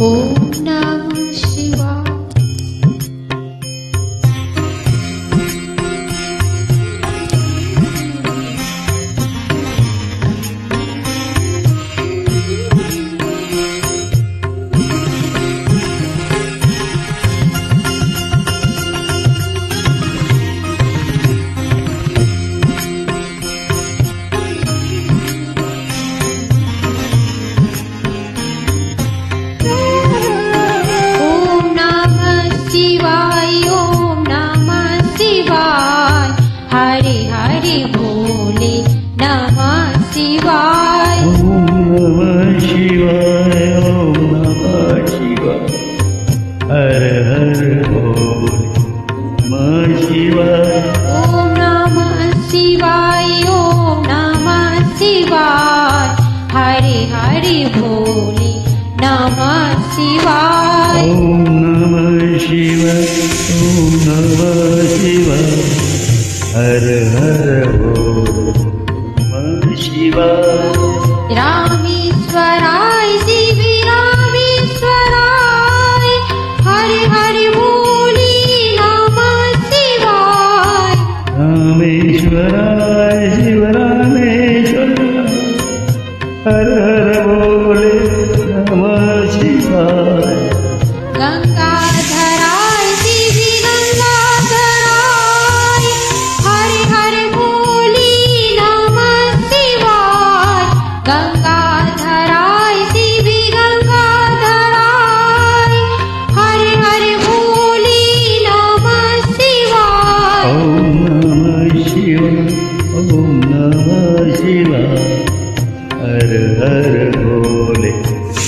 ओम नमः शिवाय। हरे हरे भोले नमः शिवाय। ओम नमः शिवाय, ओम नमः शिवाय, हर हर भोले नमः शिवाय। ओम नमः शिवाय, ओम नमः शिवाय, हरे हरे भोले नमः शिवाय। ओम नमः शिवाय, ओम नमः शिवाय, हर हर भोले नमः शिवाय। रामेश्वराय शिव रामेश्वराय, हरे हरे भोले नमः शिवाय। रामेश्वराय शिव रामेश्वराय, हर हर भोले नमः शिवाय। गंगाधराय शिव गंगाधराय, हरे हरे भोले नमः शिवाय। गंगाधराय शिव गंगाधराय, हरे हरे भोले नमः शिवाय। ओम नमः शिवाय, ओम नमः शिवाय, हर हर भोले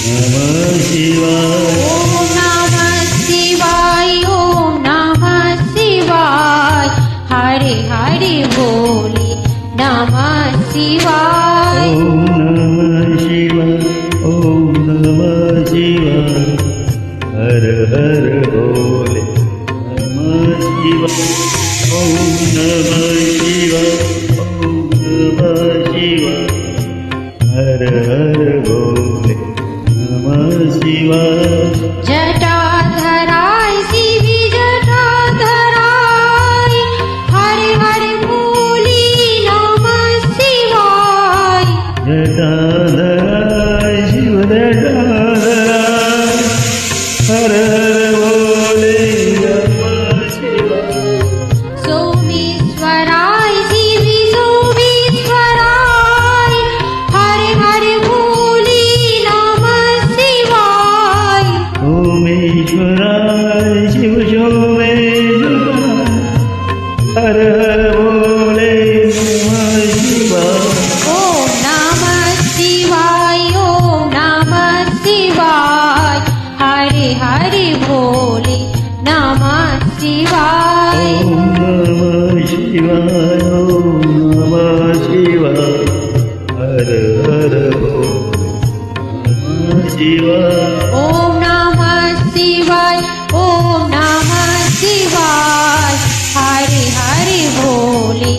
नमः शिवाय। ओम नमः शिवाय, ओम नमः शिवाय, हरे हरे भोले नमः शिवाय। ओम नमः शिवाय, ओम नमः शिवाय, हर हर भोले नमः शिवाय। ओम नमः शिवाय, ओम नमः शिवाय, हर हर भोले नमः शिवाय। जटाधराय शिव जटाधराय, हरे हरे भोले नमः शिवाय। जटाधराय शिव जटाधराय, हर हर भोले नमः शिवाय। सोमेश्वराय शिव सोमेश्वराय, हरे हरे भोले नमः शिवाय। सोमेश्वराय शिव सोमेश्वराय, हर हर भोले नमः शिवाय। ओम नमः शिवाय, ओम नमः शिवाय, हरे हरे भोले नमः शिवाय। ओम नमः शिवाय, ओम नमः शिवाय, हर हर भोले नमः शिवाय। ओम नमः शिवाय, ओम नमः शिवाय, हरे हरे भोले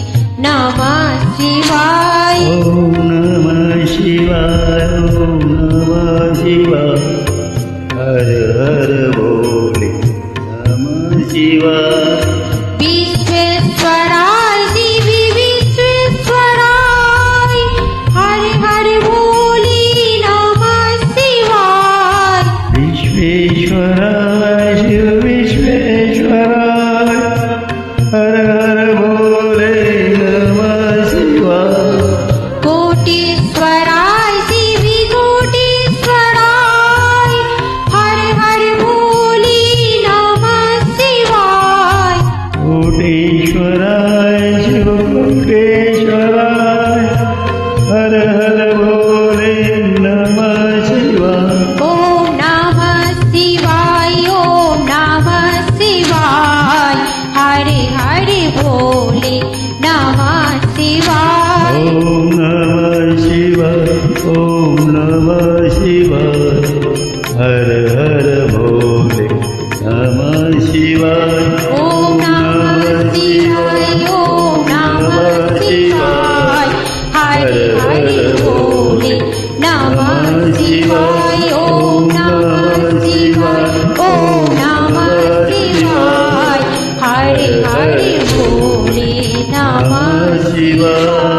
नमः शिवाय। ओम नमः शिवाय, ओम नमः शिवाय, हर हर भोले नमः शिवाय। विश्वेश्वराय शिव विश्वेश्वराय, हरे हरे भोले नमः शिवाय। विश्वेश्वराय शिव विश्वेश्वराय, हर हर भोले नमः शिवाय। कोटीश्वराय शिव कोटीश्वराय, हरे हरे भोले नमः शिवाय। कोटीश्वराय शिव कोटीश्वराय, हर हर भोले नमः शिवाय। ओम नमः शिवाय, ओम नमः शिवाय, हरे हरे भोले नमः शिवाय। ओम नमः शिवाय, ओम नमः शिवाय, हर हर भोले नमः शिवाय। ओम नमः शिवाय, ओम नमः शिवाय, हरे हरे भोले नमः शिवाय। ओम शिवाय